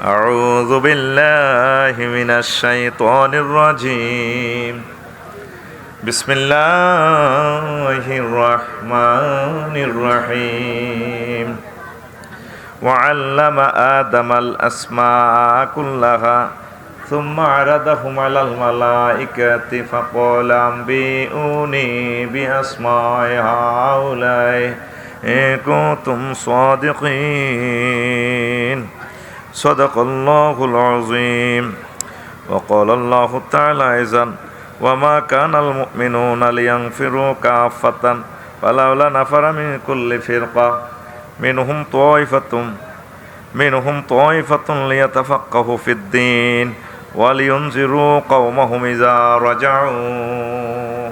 أعوذ بالله من الشيطان الرجيم بسم الله الرحمن الرحيم وعلم آدم الأسماء كلها ثم عرضهم على الملائكة فقال أنبئوني بأسماء هؤلاء إن كنتم صادقين صدق الله العظيم وقال الله تعالى أيضا وما كان المؤمنون لينفروا كافة فلولا نفر من كل فرقة منهم طائفة ليتفقهوا في الدين ولينذروا قومهم إذا رجعوا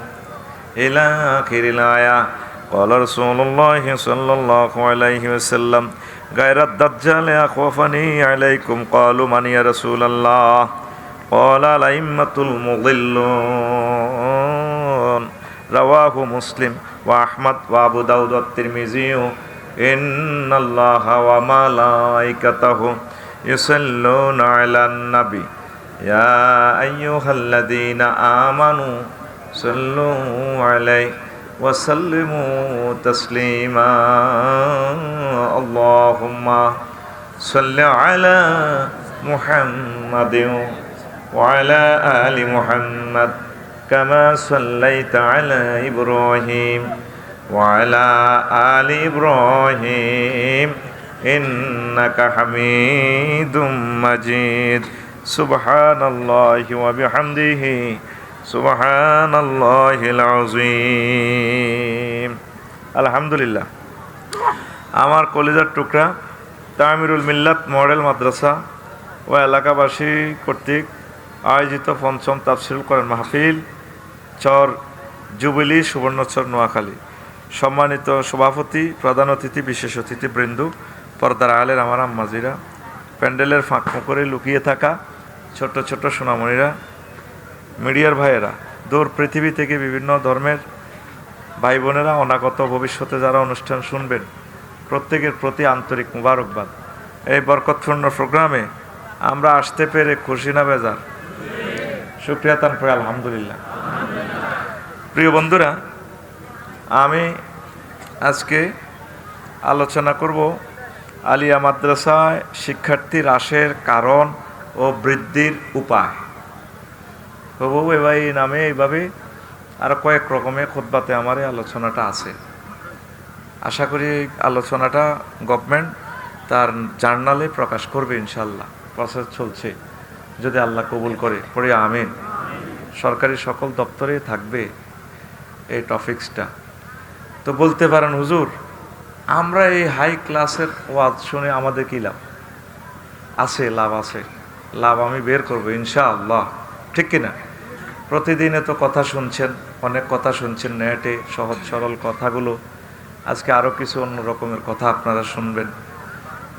إلى آخر الآية قال رسول الله صلى الله عليه وسلم غير الدجال أخوفني عليكم قالوا من يا رسول الله قال الأئمة المضلون رواه مسلم وأحمد وأبو داود والترمذي إن الله وملائكته يصلون على النبي يا أيها الذين آمنوا صلوا عليه وسلموا تسليما اللهم صل على محمد وعلى آل محمد كما صليت على إبراهيم وعلى آل إبراهيم إنك حميد مجيد سبحان الله وبحمده سبحان الله العظيم আলহামদুলিল্লাহ। আমার কলিজার টুকরা তামিরুল মিল্লাত মডেল মাদ্রাসা ও এলাকাবাসী কর্তৃক আয়োজিত পঞ্চম তাফসিরুল কোরআন মাহফিল চর জুবিলি সুবর্ণচর নোয়াখালী সম্মানিত সভাপতি, প্রধান অতিথি, বিশেষ অতিথিবৃন্দ, পর্দার আলের আমার আম্মাজিরা, প্যান্ডেলের ফাঁক করে লুকিয়ে থাকা ছোট ছোট সোনামণিরা, মিডিয়ার ভাইয়েরা, দূর পৃথিবী থেকে বিভিন্ন ধর্মের ভাই বোনেরা, অনাগত ভবিষ্যতে যারা অনুষ্ঠান শুনবেন প্রত্যেকের প্রতি আন্তরিক মুবারকবাদ। এই বরকতপূর্ণ প্রোগ্রামে আমরা আসতে পেরে খুশি না বেজার? শুকরিয়া তান করে আলহামদুলিল্লাহ। প্রিয় বন্ধুরা, আমি আজকে আলোচনা করব আলিয়া মাদ্রাসায় শিক্ষার্থী হ্রাসের কারণ ও বৃদ্ধির উপায়। তবু এবার এই নামে এইভাবে আরও কয়েক রকমের খুতবাতে আমার এই আলোচনাটা আছে। আশা করি আলোচনাটা গভর্নমেন্ট তার জার্নালে প্রকাশ করবে ইনশাল্লাহ। প্রসেস চলছে, যদি আল্লাহ কবুল করে পড়ে আমিন। সরকারি সকল দপ্তরে থাকবে এই টপিক্সটা। তো বলতে পারেন হুজুর, আমরা এই হাই ক্লাসের ওয়াজ শুনে আমাদের কী লাভ আছে? লাভ আছে, লাভ আমি বের করবো ইনশাআল্লাহ, ঠিক কিনা? প্রতিদিনে তো কথা শুনছেন, অনেক কথা শুনছেন নেটে, সহজ সরল কথাগুলো। আজকে আরও কিছু অন্য রকমের কথা আপনারা শুনবেন।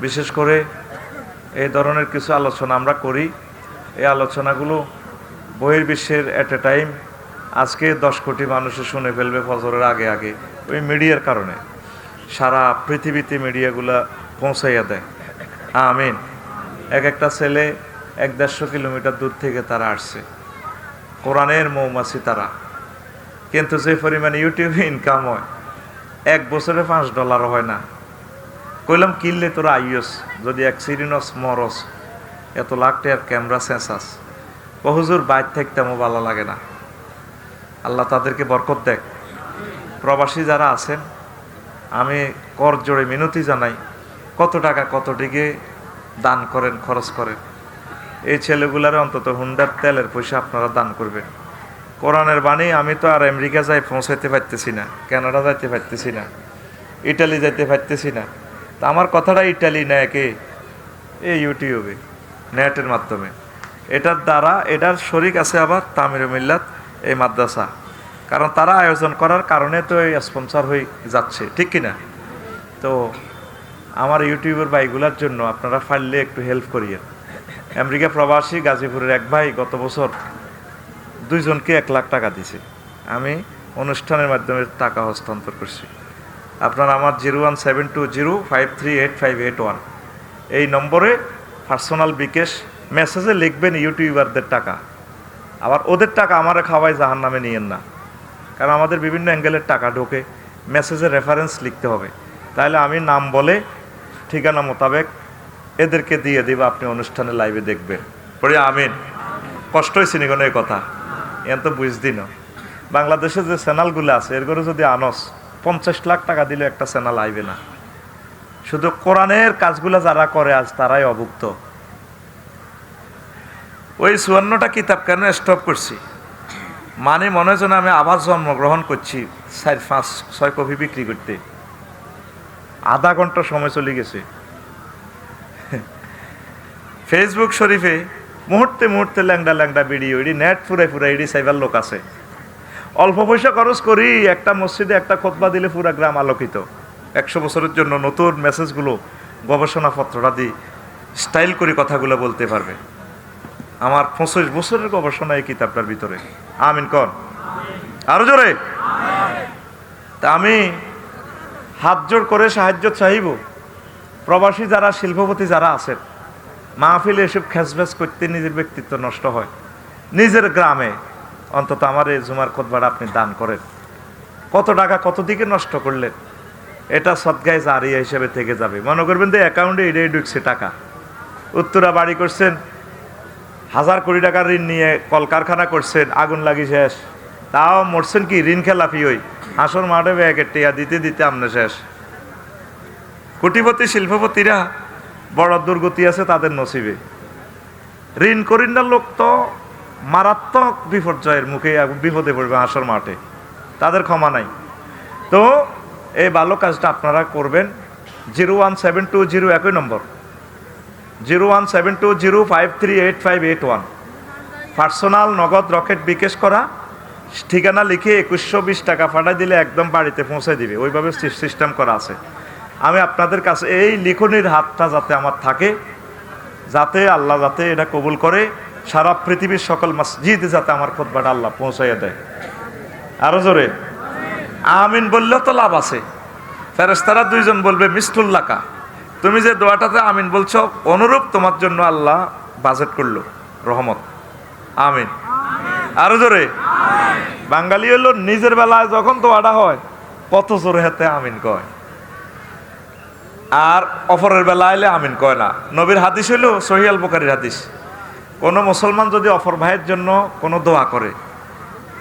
বিশেষ করে এই ধরনের কিছু আলোচনা আমরা করি, এই আলোচনাগুলো বহির্বিশ্বের এট এ টাইম আজকে 10 কোটি মানুষে শুনে ফেলবে ফজরের আগে আগে। ওই মিডিয়ার কারণে সারা পৃথিবীতে মিডিয়াগুলা পৌঁছাইয়া দেয়। আমিন। এক একটা ছেলে 1-150 কিলোমিটার দূর থেকে তারা আসছে, কোরআনের মৌমাছি তারা। কিন্তু যে পরিমাণে ইউটিউবে ইনকাম হয়, 1 বছরে $5 হয় না। কইলাম কিনলে তোরা আইয়স, যদি অ্যাক্সিডেন্টস মরস, এত লাখ টাকার ক্যামেরা সেন্সাস। হুজুর বাইর থাকতেমও ভালো লাগে না। আল্লাহ তাদেরকে বরকত দেখ। প্রবাসী যারা আছেন, আমি কর জোড়ে মিনতি জানাই, কত টাকা কত দিকে দান করেন, খরচ করেন। এই ছেলেগুলার অন্তত হুন্ডার তেলের পয়সা আপনারা দান করবেন। কোরআনের বাণী আমি তো আর আমেরিকা যাই পৌঁছাইতে পারতেছি না, কানাডা যাইতে পারতেছি না, ইটালি যাইতে পারতেছি না। তা আমার কথাটা ইটালি নেয় কে? এই ইউটিউবে নেটের মাধ্যমে। এটার দ্বারা এটার শরিক আছে আবার তামিরুল মিল্লাত এই মাদ্রাসা, কারণ তারা আয়োজন করার কারণে তো এই স্পন্সর হয়ে যাচ্ছে, ঠিক কিনা? তো আমার ইউটিউবের ভাইগুলার জন্য আপনারা ফাইলে একটু হেল্প করিয়েন। আমেরিকা প্রবাসী গাজীপুরের এক ভাই গত বছর 2 জনকে 1 লাখ টাকা দিছে। আমি অনুষ্ঠানের মাধ্যমে টাকা হস্তান্তর করছি। আপনারা আমার 01720538581 এই নম্বরে পার্সোনাল বিকাশ, মেসেজে লিখবেন ইউটিউবারদের টাকা, আবার ওদের টাকা আমারে খাওয়াই জাহান নামে নিয়েন না। কারণ আমাদের বিভিন্ন অ্যাঙ্গেলের টাকা ঢোকে, মেসেজে রেফারেন্স লিখতে হবে। তাহলে আমি নাম বলে ঠিকানা মোতাবেক এদেরকে দিয়ে দিব, আপনি অনুষ্ঠানে লাইভে দেখবেন। পড়ি আমিন। কষ্ট হয়েছে নি কোনো এই কথা, এন তো বুঝদি না। বাংলাদেশে যে চ্যানেলগুলো আছে এর করে যদি আনস 50 লাখ টাকা দিলে একটা চ্যানেল আইবে না। শুধু কোরআনের কাজগুলো যারা করে আজ তারাই অভুক্ত। ওই 54টা কিতাব কেন স্টপ করছি, মানে মনে হয় যেন আমি আবার জন্মগ্রহণ করছি। 4-5-6 কপি বিক্রি করতে আধা ঘন্টা সময় চলে গেছে। ফেসবুক শরীফে মুহূর্তে মুহূর্তে ল্যাংডা ল্যাংডা ভিডিও, এটি নেট ফুরাই ফুরাই এটি সাইবার লোক আছে। অল্প পয়সা খরচ করি একটা মসজিদে একটা খুতবা দিলে পুরা গ্রাম আলোকিত। 100 বছরের জন্য নতুন মেসেজগুলো গবেষণাপত্রটা দিই, স্টাইল করে কথাগুলো বলতে পারবে। আমার 25 বছরের গবেষণা এই কিতাবটার ভিতরে। আমিন কন আরো জোরে। তা আমি হাত জোড় করে সাহায্য চাইব, প্রবাসী যারা শিল্পপতি যারা আছেন, মাহফিলে এসব খেসবেস করতে নিজের ব্যক্তিত্ব নষ্ট হয়। নিজের গ্রামে অন্তত আমার এই জুমার খুতবাটা আপনি দান করেন। কত টাকা কত দিকে নষ্ট করলেন, এটা সদগায়ে জারিয়া হিসেবে থেকে যাবে। মনে করবেন যে অ্যাকাউন্টে এটাই ঢুকছে টাকা। উত্তরা বাড়ি করছেন, 1000 কোটি টাকার ঋণ নিয়ে কলকারখানা করছেন, আগুন লাগি শেষ। তাও মরছেন কি ঋণ খেলাপি হই, হাসর মাঠে ব্যাগের টিয়া দিতে দিতে আমনে শেষ। কোটিপতি শিল্পপতিরা বড় দুর্গতি আছে তাদের নসিবে, ঋণ করিন্দার লোক তো মারাত্মক বিপর্যয়ের মুখে বিপদে পড়বে হাসর মাঠে, তাদের ক্ষমা নাই। তো এই ভালো কাজটা আপনারা করবেন। 01720 একই নম্বর 01720538581 পার্সোনাল নগদ রকেট বিকাশ করা, ঠিকানা লিখে 2120 টাকা পাঠাই দিলে একদম বাড়িতে পৌঁছে দিবে। ওইভাবে সিস্টেম করা আছে। আমি আপনাদের কাছে এই লিখনির হাতটা যাতে আমার থাকে, যাতে আল্লাহ যাতে এটা কবুল করে, সারা পৃথিবীর সকল মসজিদে যাতে আমার খুতবাটা আল্লাহ পৌঁছাইয়া দেয়। আরো জোরে আমিন বললেও তো লাভ আছে। ফেরেশতারা 2 জন বলবে মিসলুল্লাকা, তুমি যে দোয়াটাতে আমিন বলছো অনুরূপ তোমার জন্য আল্লাহ বাজেট করলো রহমত। আমিন আরো জোরে। বাঙালি হলো নিজের বেলায় যখন দোয়াটা হয় কত জোরে হাতে আমিন কয়, আর অপরের বেলা এলে আমিন কয় না। নবীর হাদিস হইল সহিহ আল বুখারীর হাদিস, কোনো মুসলমান যদি অপর ভাইয়ের জন্য কোনো দোয়া করে,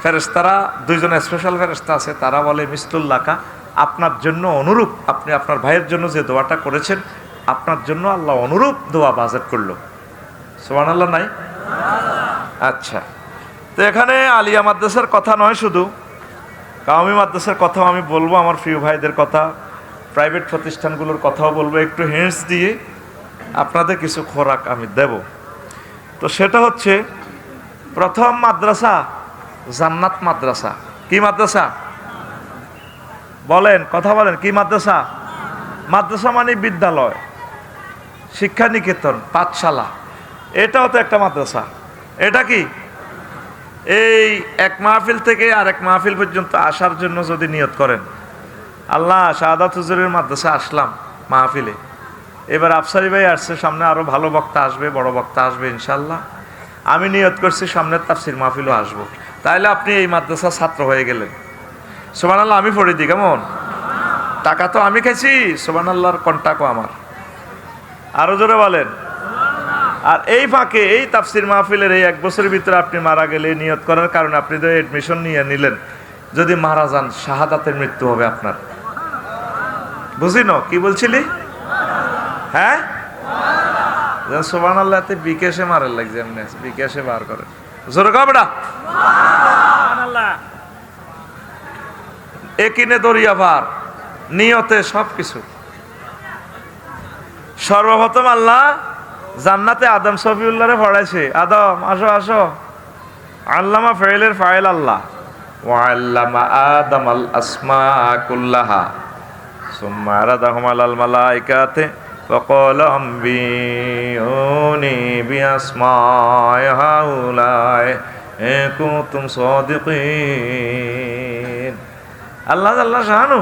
ফেরেশতারা 2 জন স্পেশাল ফেরেশতা আছে, তারা বলে মিসলুল্লাকা, আপনার জন্য অনুরূপ, আপনি আপনার ভাইয়ের জন্য যে দোয়াটা করেছেন আপনার জন্য আল্লাহ অনুরূপ দোয়া বাজেট করলো। সুবহানাল্লাহ নাই? আচ্ছা, তো এখানে আলিয়া মাদ্রাসার কথা নয়, শুধু কাওমি মাদ্রাসার কথাও আমি বলবো, আমার প্রিয় ভাইদের কথা, প্রাইভেট প্রতিষ্ঠানগুলোর কথাও বলবো, একটু হিন্টস দিয়ে আপনাদের কিছু খোরাক আমি দেব। তো সেটা হচ্ছে প্রথম মাদ্রাসা জান্নাত মাদ্রাসা। কি মাদ্রাসা বলেন, কথা বলেন, কি মাদ্রাসা? মাদ্রাসা মানে বিদ্যালয়, শিক্ষা নিকেতন, পাঠশালা, এটাও তো একটা মাদ্রাসা। এটা কি এই এক মাহফিল থেকে আরেক মাহফিল পর্যন্ত আসার জন্য যদি নিয়ত করেন, আল্লাহ শাহাদাত হুজুরের মাদ্রাসা আসলাম মাহফিলে, এবার আফসারি ভাই আসছে, সামনে আরো ভালো বক্তা আসবে, বড় বক্তা আসবে ইনশাল্লাহ, আমি নিয়ত করছি সামনের তাফসির মাহফিলও আসবো, তাহলে আপনি এই মাদ্রাসার ছাত্র হয়ে গেলেন। সুবহানাল্লাহ আমি পড়ে দিই, কেমন? টাকা তো আমি খাইছি, সুবহানাল্লাহর কন্টাক্টও আমার। আরো জোরে বলেন। আর এই ফাঁকে এই তাফসির মাহফিলের এই 1 বছরের ভিতরে আপনি মারা গেলে নিয়ত করার কারণে আপনি তো এডমিশন নিয়ে নিলেন, যদি মারা যান শাহাদাতের মৃত্যু হবে আপনার। বুঝিন কি বলছিলি? হ্যাঁ সুবহানাল্লাহ, বিকাশে মারার লাগছে, এমনি বিকাশে বার করে জোরে কও বেটা। একিনে দরিয়া পার, নিয়তে সবকিছু। সর্বপ্রথম আল্লাহ জান্নাতে আদম সফিউল্লাহরে পড়াইছে, আদম আসো আসো, আল্লামা ফাইলের ফাইল আল্লাহ, ওয়া আল্লামা আদম আল আসমা কুল্লাহা সুম্মা আরাদাহুম আলাল মালাইকাতি ফাকালা আম্বিউনি বিআসমাই হাউলাই ইন কুনতুম সাদিকিন। আল্লাহ আল্লাহ শাহানু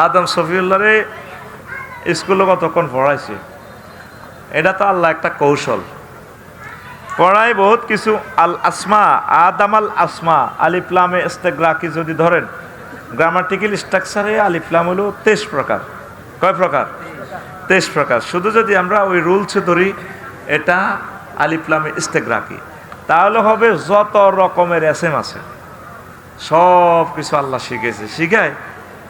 আদম সফিউল্লাহরে স্কুলে কতক্ষণ পড়াইছে, এটা তো আল্লাহ একটা কৌশল। পড়ায় বহুত কিছু। আল আসমা, আদাম আল আসমা, আলিফলামে ইস্তেগরাকি যদি ধরেন, গ্রামাটিক্যাল স্ট্রাকচারে আলিফলাম হলো 23 প্রকার। কয় প্রকার? 23 প্রকার। শুধু যদি আমরা ওই রুলসে ধরি এটা আলিফলামে ইস্তেগরাকি, তাহলে হবে যত রকমের এসএম আছে সব কিছু আল্লাহ শিখেছে। শিখায়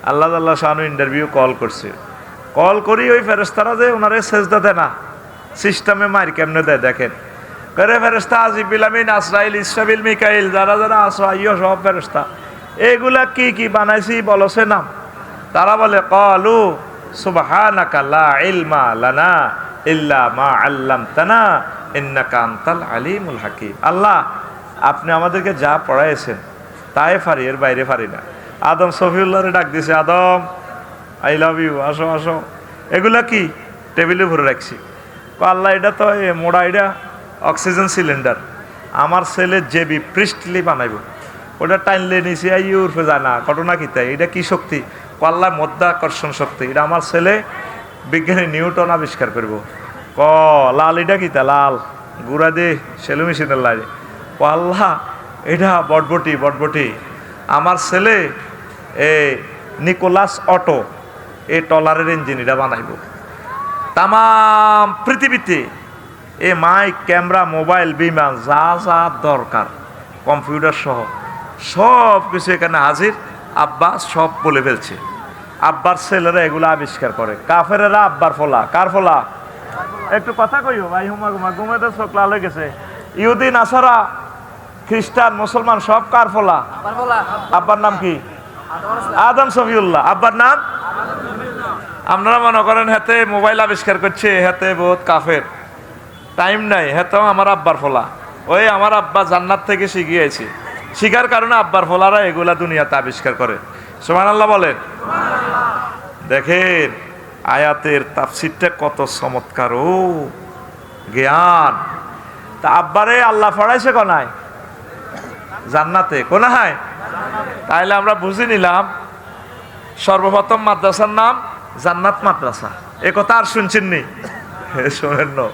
আল্লাহ আল্লাহ শাহানু ইন্টারভিউ কল করছে, কল করি ওই ফেরেস্তারা যে ওনারে সেজদা দেয় না, সিস্টেমে মার কেমনে দেয় দেখেন। করে ফেরেস্তা আজিবিল আমিন আসরাইল ইসরাফিল মিকাইল যারা যারা আসো আইয়ো সব ফেরেস্তা, এগুলা কি কি বানাইছি বলছে নাম। তারা বলে ক্বালু সুবহানাকা লা ইলমা লানা ইল্লা মা আল্লামতানা ইন্নাকা আনতাল আলিমুল হাকিম। আল্লাহ আপনি আমাদেরকে যা পড়াইছেন তাই পারি, এর বাইরে পারি না। আদম সফিউল্লাহরে ডাক দিছে, আদম আই লাভ ইউ, আসো আসো। এগুলা কি? টেবিলে ভরে রাখছি। আল্লাহ এটা তো মোড়া, এটা অক্সিজেন সিলিন্ডার, আমার ছেলে জেবি পৃষ্ঠলি বানাইব, ওটা টাইনলে নিচে আই উর্ফে যায় না, ঘটনা কি তাই? এটা কি শক্তি? আল্লাহ মধ্যাকর্ষণ শক্তি, এটা আমার ছেলে বিজ্ঞানী নিউটন আবিষ্কার করব। লাল এটা কি তা? লাল গুড়া দে সেলু মেশিনের লাগে। আল্লাহ এটা বটবটি, বটবটি আমার ছেলে নিকোলাস অটো এই টলারের ইঞ্জিন এটা বানাইব। তাম পৃথিবীতে মাইক, ক্যামেরা, মোবাইল, বিমান যা যা দরকার, কম্পিউটার সহ সব কিছু এখানে হাজির। আব্বা সব বলে ফেলছে। আব্বার ছেলেরা এগুলো আবিষ্কার করে। কাফেরেরা আব্বার ফলা। কার ফলা? একটু কথা কইও ভাই, হুমা ঘুমা ঘুমাতে চোখ লাল হয়ে গেছে। ইহুদি, নাসারা, খ্রিস্টান, মুসলমান সব কার ফলা? আব্বার নাম কি? আদম সফিউল্লাহ। আব্বার নাম? আপনারা মনে করেন হাতে মোবাইল আবিষ্কার করছে, হাতে বহুত কাফের, টাইম নাই, হাতেও আমার আব্বার ফলা। ওই আমার আব্বা জান্নাত থেকে শিখিয়েছে, শিখার কারণে আব্বার ফলারা এগুলা দুনিয়াতে আবিষ্কার করে। সুবহানাল্লাহ বলেন। দেখেন আয়াতের তাফসীরটা কত চমৎকার, ও জ্ঞান। তা আব্বারে আল্লাহ পড়াইছে কোনায়? জান্নাতে। কোনায়? তাইলে আমরা বুঝে নিলাম সর্বপ্রথম মাদ্রাসার নাম জান্নাত মাদ্রাসা। এ কথা আর শুনছেন নি? শোনেন না,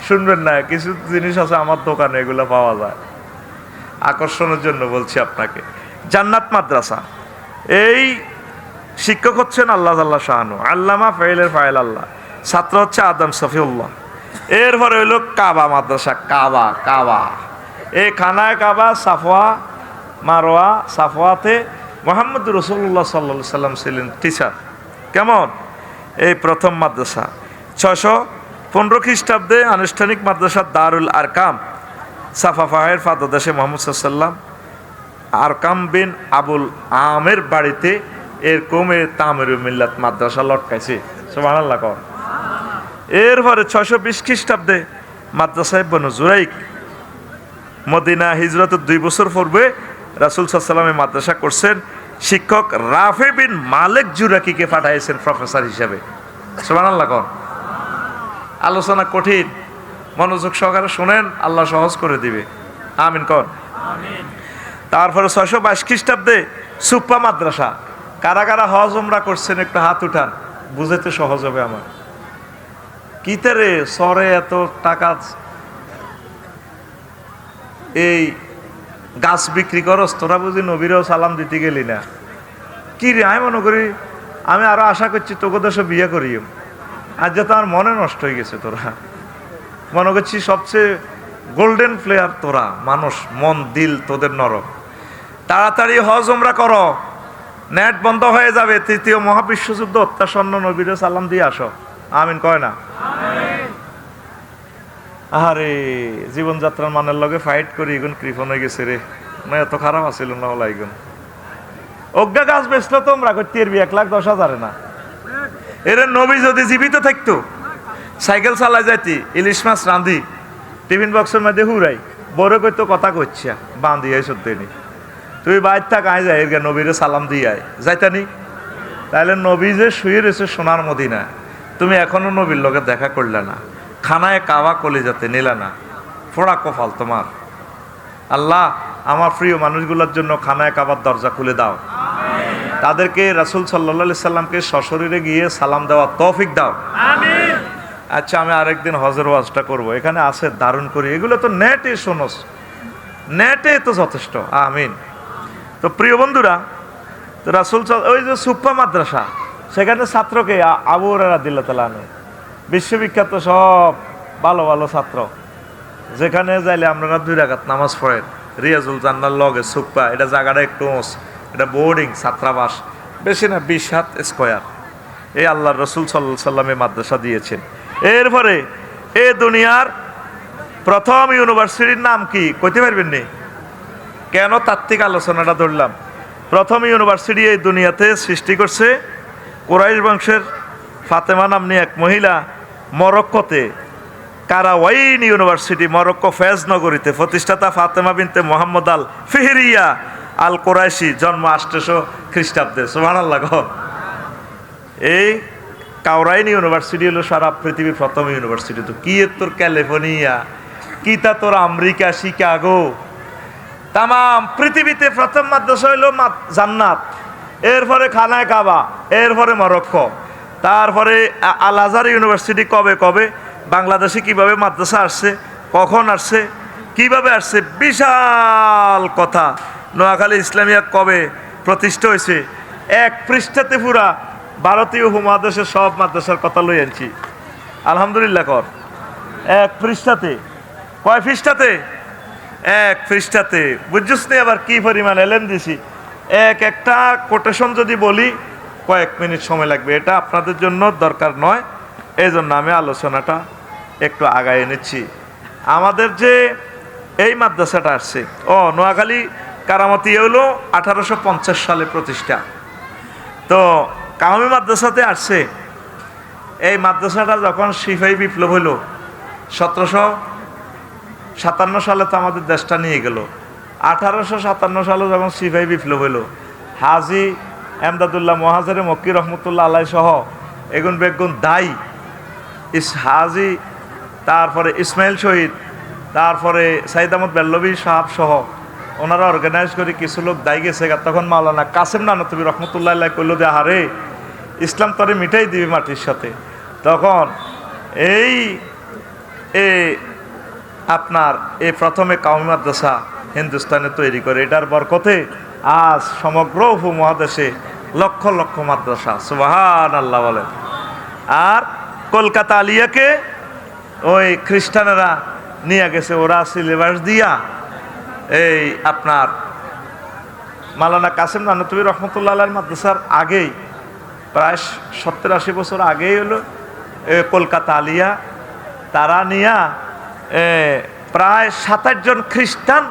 শুনবেন না। কিছু জিনিস আছে আমার দোকানে, এগুলো পাওয়া যায়, আকর্ষণের জন্য বলছি আপনাকে। জান্নাত মাদ্রাসা, এই শিক্ষক হচ্ছেন আল্লাহ আল্লাহ শাহানু, আল্লামা ফাইলের ফাইল আল্লাহ, ছাত্র হচ্ছে আদম সফিউল্লাহ। এরপরে হইল কাবা মাদ্রাসা। কাবা, কাবা এই খানায় কাবা, সাফওয়া মারোয়া। সাফওয়াতে মোহাম্মদ রসুল্লাহ সাল্লাল্লাহু সাল্লাম ছিলেন টিচার। কেমন? এই প্রথম মাদ্রাসা 615 খ্রিস্টাব্দে আনুষ্ঠানিক মাদ্রাসা দারুল আরকাম, সাফাফাহের ফাদদেশে মোহাম্মদ সাল্লাম আরকাম বিন আবুল আমের বাড়িতে এরকম তামিরুল মিল্লাত মাদ্রাসা লটকাইছে। সুবহানাল্লাহ কর। এরপরে 620 খ্রিস্টাব্দে মাদ্রাসায় বনু জুরাইক, মদিনা হিজরতের 2 বছর পূর্বে রাসূল সাল্লাল্লাহু আলাইহি ওয়াসাল্লাম মাদ্রাসা করছেন। শিক্ষক রাফি বিন মালিক জুরাকিকে পাঠাইছেন প্রফেসর হিসাবে। সুবহানাল্লাহ কর। আলোচনা কঠিন, মনোযোগ সহকারে শুনেন, আল্লাহ সহজ করে দিবে। আমিন কর। তারপরে 622 খ্রিস্টাব্দে সুপ্পা মাদ্রাসা। কারা কারা হজ উমরা করছেন একটু হাত উঠান, বুঝাতে সহজ হবে আমার। কিতে রে সরে এত টাকা, এই গাছ বিক্রি করস, তোরা বুঝি নবীরও সালাম দিতে গেলি না? কি রে, আমি মনে করি আমি আরো আশা করছি তোকে দেশে বিয়ে করিও। আজ যে তোমার মনে নষ্ট হয়ে গেছে, তোরা মনে করছি সবচেয়ে গোল্ডেন প্লেয়ার তোরা, মানুষ মন দিল তোদের নরম। তাড়াতাড়ি হজ উমরা করো, নেট বন্ধ হয়ে যাবে। 3য় মহাবিশ্বযুদ্ধ অত্যাসন্ন, নবীরে সালাম দিয়ে আসো। আমিন কয় না? আরে জীবনযাত্রার মানের লগে ফাইট করি এগুন কৃপণ হয়ে গেছে রে, না এত খারাপ আছিল না হলা। এগুন অজ্ঞা গাছ বেচলো তোমরা করতে 1,10,000 না। এর নবী যদি জীবিত থাকতো সাইকেল চালাই যাইতি, ইলিশ মাছ রাঁধি টিফিন বক্সের মধ্যে হুরাই বড় করতো, কথা করছি বাঁধি আই সত্যি নি, তুই বাইর থাক আয় যায়, এর নবীরে সালাম দিয়ে আয় যাইতানি। তাহলে নবী যে শুয়ে রয়েছে সোনার মদিনা, তুমি এখনো নবীর লোকে দেখা করলে না, খানায় কাবা কলিজাতে নিলে না, ফোড়া কপাল তোমার। আল্লাহ আমার প্রিয় মানুষগুলোর জন্য খানায় কাবার দরজা খুলে দাও, তাদেরকে রাসূল সাল্লাল্লাহু আলাইহি সাল্লামকে সশরীরে গিয়ে সালাম দেওয়া তৌফিক দাও। আচ্ছা আমি আরেকদিন হজের ওয়াজটা করব, এখানে আছে দারুণ করি, এগুলো তো নেটে শোনোস, নেটে তো যথেষ্ট। আমিন। তো প্রিয় বন্ধুরা, তো রাসূল ওই যে সুপ্পা মাদ্রাসা, সেখানে ছাত্রকে আবু হুরায়রা রাদিয়াল্লাহু আনহু, বিশ্ববিখ্যাত সব ভালো ভালো ছাত্র, যেখানে যাইলে আপনারা 2 রাকাত নামাজ পড়েন। রিয়াজুল জান্নার লগে সুপ্পা, এটা জায়গাটা একটু এটা বোর্ডিং ছাত্রাবাস, বেশি না 20 হাত স্কোয়ার। এই আল্লাহর রসুল সাল্লাল্লাহু আলাইহি সাল্লামে মাদ্রাসা দিয়েছেন। এরপরে এ দুনিয়ার প্রথম ইউনিভার্সিটির নাম কি কইতে পারবেন নি? কেন তাত্ত্বিক আলোচনাটা ধরলাম? প্রথম ইউনিভার্সিটি এই দুনিয়াতে সৃষ্টি করছে কুরাইশ বংশের ফাতেমা নামনি এক মহিলা, মরক্কোতে কারাওয়াইন ইউনিভার্সিটি, মরক্কো ফেজ নগরীতে প্রতিষ্ঠাতা ফাতেমা বিনতে মোহাম্মদ আল ফিহরিয়া আল কোরাইশি, জন্ম 800 খ্রিস্টাব্দে। সুবহানাল্লাহ। এই কারাওয়াইন ইউনিভার্সিটি হলো সারা পৃথিবীর প্রথম ইউনিভার্সিটি। তো কি তোর ক্যালিফোর্নিয়া, কি তা তোর আমেরিকা শিকাগো, তাম পৃথিবীতে প্রথম মাদ্রাসা হইল জান্নাত, এরপরে খানায় কাবা, এরপরে মরক্কো, তারপরে আল আজহার ইউনিভার্সিটি। কবে কবে বাংলাদেশে কিভাবে মাদ্রাসা আসছে, কখন আসছে, কিভাবে আসছে, বিশাল কথা। নোয়াখালী ইসলামিয়া কবে প্রতিষ্ঠা হয়েছে, এক পৃষ্ঠাতে পুরা ভারতীয় উপমহাদেশের সব মাদ্রাসার কথা লই আনছি। আলহামদুলিল্লাহ কর। এক পৃষ্ঠাতে, কয় পৃষ্ঠাতে? এক পৃষ্ঠাতে। বুঝছিস নি আবার কি পরিমাণ এলেম দিছি। একটা কোটেশন যদি বলি কয়েক মিনিট সময় লাগবে, এটা আপনাদের জন্য দরকার নয়, এই জন্য আমি আলোচনাটা একটু আগায় এনেছি। আমাদের যে এই মাদ্রাসাটা আসছে, নোয়াখালী কারামতি হলো 1850 সালে প্রতিষ্ঠা। তো কাওমি মাদ্রাসাতে আসছে, এই মাদ্রাসাটা যখন সিপাহী বিপ্লব হলো 1757 সালে, তো আমাদের দেশটা নিয়ে গেল। 1857 সালে যখন সিপাহী বিপ্লব হলো, হাজি এমদাদুল্লাহ মহাজারে মক্কি রহমতুল্লাহ আলাই সহ এগুন বেগুন দায়ী হাজি, তারপরে ইসমাইল শহীদ, তারপরে সাইদ আহমদ বেল্লভী সাহাব সহ ওনারা অর্গানাইজ করে কিছু লোক দায়ী গেছে। তখন মাওলানা কাসেম নানতবী রহমতুল্লাহ আল্লাহ কইল যে হারে ইসলাম তরে মিটাই দিবি মাটির সাথে। তখন এই আপনার এই প্রথমে কাওমি মাদ্রাসা হিন্দুস্তানে তৈরি করে, এটার বরকতে আজ সমগ্র উপমহাদেশে লক্ষ লক্ষ মাদ্রাসা। সুবহানাল্লাহ বলেন। আর কলকাতা আলিয়াকে ওই খ্রিস্টানেরা নিয়ে গেছে, ওরা সিলেবাস দিয়া এই আপনার মাওলানা কাসেম নানতবী রহমতুল্লাহ আলাইহির মাদ্রাসার আগেই, প্রায় 70-80 বছর আগেই হলো কলকাতা আলিয়া, তারা নিয়া প্রায় 27 জন খ্রিস্টান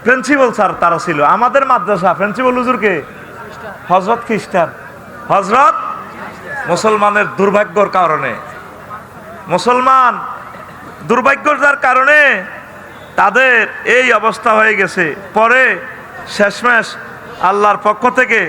প্রিন্সিপাল স্যার তারা ছিল। আমাদের মাদ্রাসা প্রিন্সিপাল হুজুরকে হজরত খ্রিস্টান, হজরত মুসলমানের দুর্ভাগ্যর কারণে, মুসলমান দুর্ভাগ্যতার কারণে তাদের এই অবস্থা হয়ে গেছে। পরে শেষমেশ আল্লাহর পক্ষ থেকে